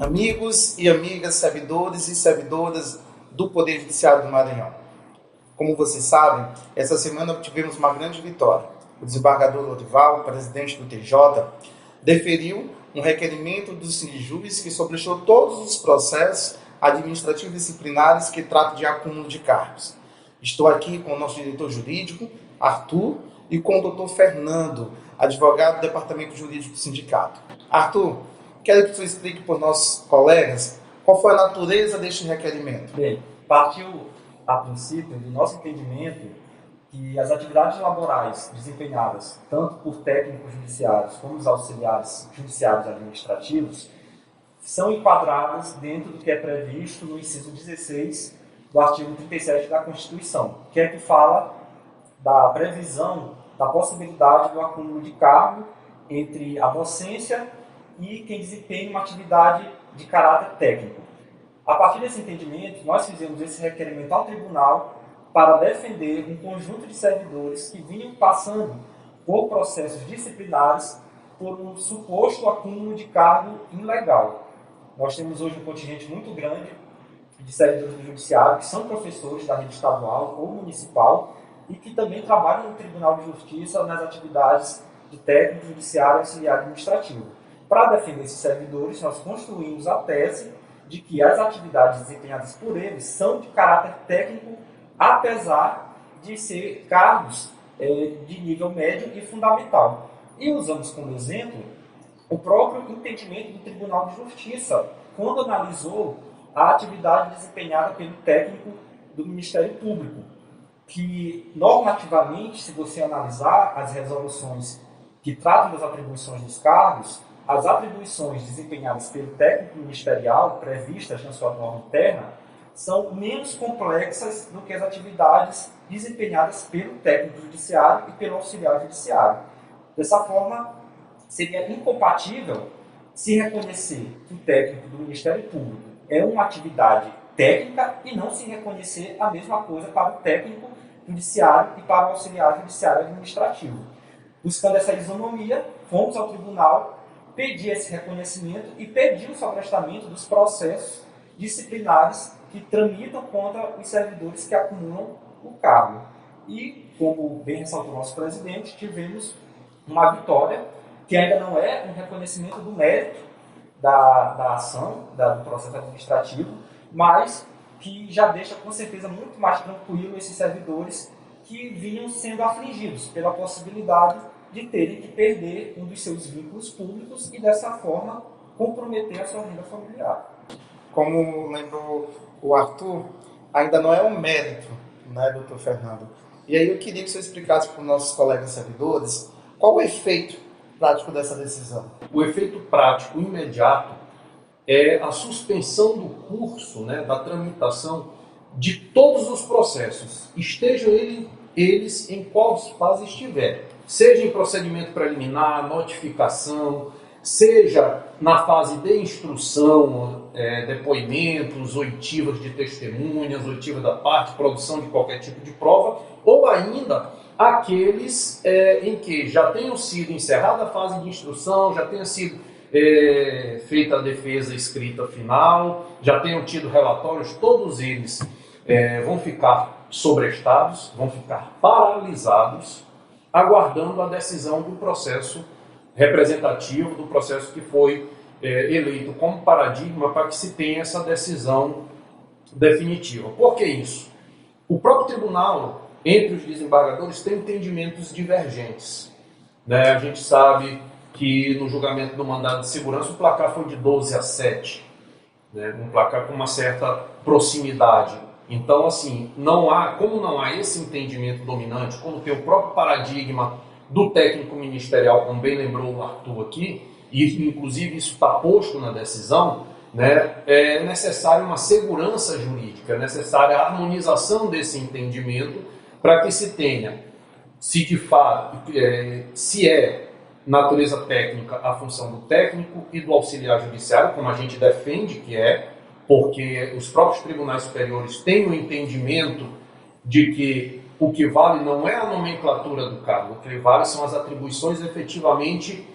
Amigos e amigas, servidores e servidoras do Poder Judiciário do Maranhão. Como vocês sabem, essa semana tivemos uma grande vitória. O desembargador Lorival, presidente do TJ, deferiu um requerimento do Sindijus que sobressou todos os processos administrativos disciplinares que tratam de acúmulo de cargos. Estou aqui com o nosso diretor jurídico, Arthur, e com o doutor Fernando, advogado do Departamento Jurídico do Sindicato. Arthur, quero que você explique para os nossos colegas qual foi a natureza deste requerimento. Bem, partiu a princípio do nosso entendimento que as atividades laborais desempenhadas tanto por técnicos judiciários como os auxiliares judiciários administrativos são enquadradas dentro do que é previsto no inciso 16 do artigo 37 da Constituição, que fala da previsão da possibilidade do acúmulo de cargo entre a docência e quem desempenha uma atividade de caráter técnico. A partir desse entendimento, nós fizemos esse requerimento ao tribunal para defender um conjunto de servidores que vinham passando por processos disciplinares por um suposto acúmulo de cargo ilegal. Nós temos hoje um contingente muito grande de servidores do judiciário que são professores da rede estadual ou municipal e que também trabalham no Tribunal de Justiça nas atividades de técnico judiciário e auxiliar administrativo. Para defender esses servidores, nós construímos a tese de que as atividades desempenhadas por eles são de caráter técnico, apesar de ser cargos de nível médio e fundamental. E usamos como exemplo o próprio entendimento do Tribunal de Justiça, quando analisou a atividade desempenhada pelo técnico do Ministério Público, que normativamente, se você analisar as resoluções que tratam das atribuições dos cargos, as atribuições desempenhadas pelo técnico ministerial, previstas na sua norma interna, são menos complexas do que as atividades desempenhadas pelo técnico judiciário e pelo auxiliar judiciário. Dessa forma, seria incompatível se reconhecer que o técnico do Ministério Público é uma atividade técnica e não se reconhecer a mesma coisa para o técnico judiciário e para o auxiliar judiciário administrativo. Buscando essa isonomia, fomos ao tribunal pedir esse reconhecimento e pedir o sobrestamento dos processos disciplinares que tramitam contra os servidores que acumulam o cargo. E, como bem ressaltou o nosso presidente, tivemos uma vitória que ainda não é um reconhecimento do mérito da ação, do processo administrativo, mas que já deixa com certeza muito mais tranquilo esses servidores que vinham sendo afligidos pela possibilidade de terem que perder um dos seus vínculos públicos e, dessa forma, comprometer a sua renda familiar. Como lembrou o Arthur, ainda não é um mérito, né, doutor Fernando? E aí eu queria que você explicasse para os nossos colegas servidores qual o efeito prático dessa decisão. O efeito prático imediato é a suspensão do curso, da tramitação de todos os processos, estejam eles em qual fase estiver, seja em procedimento preliminar, notificação, seja na fase de instrução, depoimentos, oitivas de testemunhas, oitiva da parte, produção de qualquer tipo de prova, ou ainda aqueles em que já tenham sido encerrada a fase de instrução, já tenha sido feita a defesa escrita final, já tenham tido relatórios, todos eles vão ficar sobrestados, vão ficar paralisados, aguardando a decisão do processo representativo, do processo que foi eleito como paradigma para que se tenha essa decisão definitiva. Por que isso? O próprio tribunal, entre os desembargadores, tem entendimentos divergentes. A gente sabe que no julgamento do mandado de segurança o placar foi de 12-7, um placar com uma certa proximidade. Então, assim, como não há esse entendimento dominante, como tem o próprio paradigma do técnico ministerial, como bem lembrou o Arthur aqui, e inclusive isso está posto na decisão, é necessária uma segurança jurídica, é necessária a harmonização desse entendimento para que se tenha, se de fato, se é natureza técnica a função do técnico e do auxiliar judiciário, como a gente defende que porque os próprios tribunais superiores têm o entendimento de que o que vale não é a nomenclatura do cargo, o que vale são as atribuições efetivamente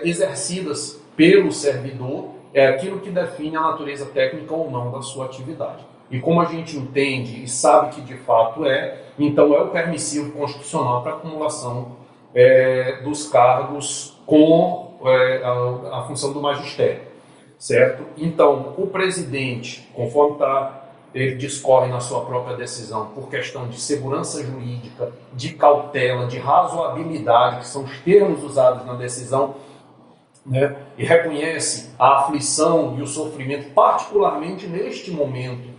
exercidas pelo servidor é aquilo que define a natureza técnica ou não da sua atividade. E como a gente entende e sabe que de fato então é o permissivo constitucional para acumulação dos cargos com a função do magistério, certo? Então, o presidente, conforme ele discorre na sua própria decisão, por questão de segurança jurídica, de cautela, de razoabilidade, que são os termos usados na decisão, né, e reconhece a aflição e o sofrimento, particularmente neste momento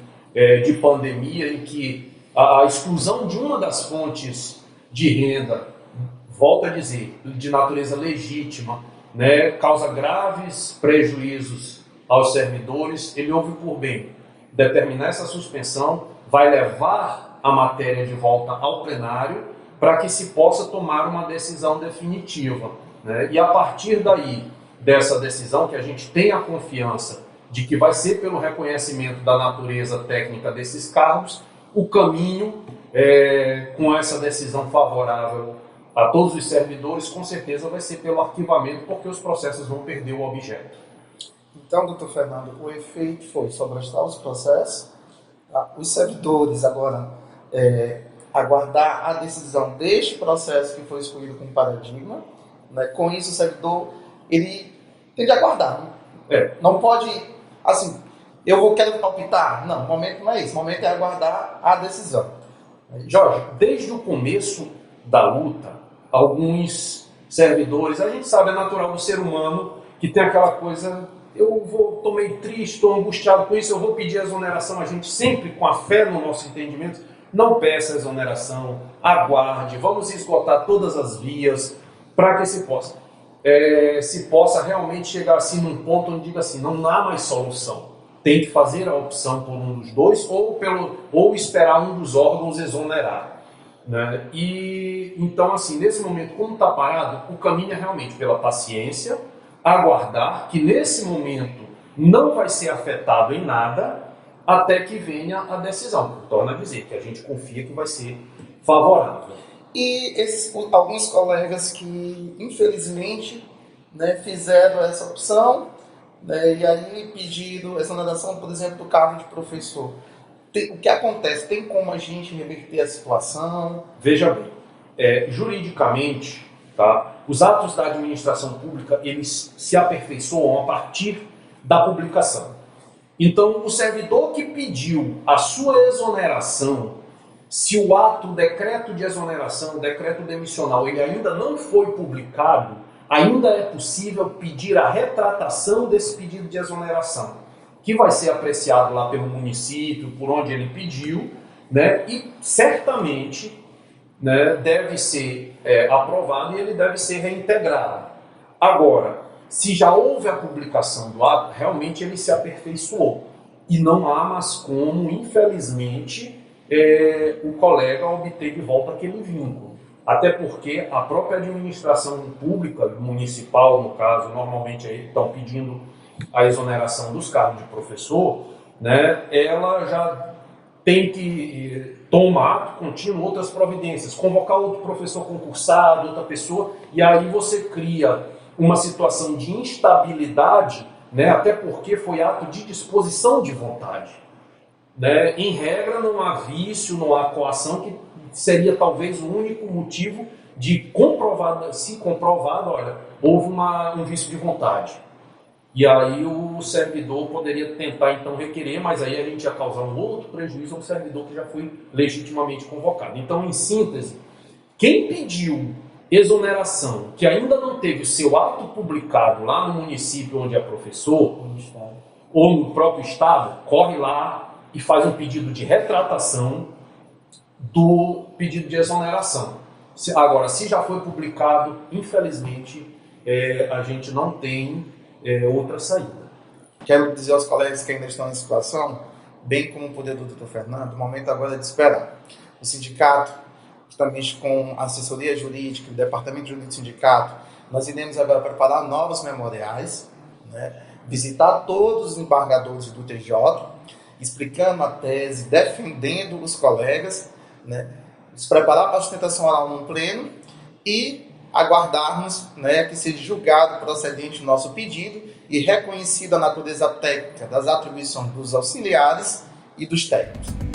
de pandemia, em que a exclusão de uma das fontes de renda, volto a dizer, de natureza legítima, né, causa graves prejuízos aos servidores, ele ouve por bem determinar essa suspensão, vai levar a matéria de volta ao plenário para que se possa tomar uma decisão definitiva, né? E a partir daí, dessa decisão, que a gente tem a confiança de que vai ser pelo reconhecimento da natureza técnica desses cargos, o caminho com essa decisão favorável a todos os servidores, com certeza vai ser pelo arquivamento, porque os processos vão perder o objeto. Então, doutor Fernando, o efeito foi sobrestar os processos, os servidores agora aguardar a decisão deste processo que foi escolhido como paradigma, né? Com isso o servidor ele tem de aguardar, não pode, assim, quero palpitar, não, o momento não é esse, o momento é aguardar a decisão. Jorge, desde o começo da luta, alguns servidores, a gente sabe, é natural do ser humano que tem aquela coisa, estou meio triste, estou angustiado com isso, eu vou pedir exoneração. A gente sempre, com a fé no nosso entendimento, não peça exoneração, aguarde, vamos esgotar todas as vias para que se possa realmente chegar assim num ponto onde diga assim, não há mais solução. Tem que fazer a opção por um dos dois ou esperar um dos órgãos exonerar, né? E então, assim, nesse momento, como está parado, o caminho é realmente pela paciência, aguardar que nesse momento não vai ser afetado em nada até que venha a decisão. Torna a dizer que a gente confia que vai ser favorável. E alguns colegas que, infelizmente, né, fizeram essa opção, né, e aí pediram exoneração, por exemplo, do cargo de professor. O que acontece? Tem como a gente reverter a situação? Veja bem, juridicamente, tá, os atos da administração pública, eles se aperfeiçoam a partir da publicação. Então, o servidor que pediu a sua exoneração, se o decreto de exoneração, o decreto demissional, ele ainda não foi publicado, ainda é possível pedir a retratação desse pedido de exoneração, que vai ser apreciado lá pelo município, por onde ele pediu, né, e certamente, né, deve ser aprovado e ele deve ser reintegrado. Agora, se já houve a publicação do ato, realmente ele se aperfeiçoou. E não há mais como, infelizmente, o colega obter de volta aquele vínculo. Até porque a própria administração pública, municipal, no caso, normalmente aí estão pedindo a exoneração dos cargos de professor, né, ela já tem que tomar contínuo outras providências, convocar outro professor concursado, outra pessoa, e aí você cria uma situação de instabilidade, né, até porque foi ato de disposição de vontade. Né? Em regra, não há vício, não há coação, que seria talvez o único motivo de se comprovado, olha, houve um vício de vontade. E aí o servidor poderia tentar então requerer, mas aí a gente ia causar um outro prejuízo ao servidor que já foi legitimamente convocado. Então, em síntese, quem pediu exoneração, que ainda não teve o seu ato publicado lá no município onde é professor, ou no próprio estado, corre lá e faz um pedido de retratação do pedido de exoneração. Agora, se já foi publicado, infelizmente, a gente não tem outra saída. Quero dizer aos colegas que ainda estão em situação, bem como o poder do Dr. Fernando, o momento agora é de esperar. O sindicato, justamente com a assessoria jurídica, o departamento jurídico do sindicato, nós iremos agora preparar novos memoriais, né, visitar todos os embargadores do TJ, explicando a tese, defendendo os colegas, né, se preparar para a sustentação oral no pleno e aguardarmos, né, que seja julgado procedente o nosso pedido e reconhecida a natureza técnica das atribuições dos auxiliares e dos técnicos.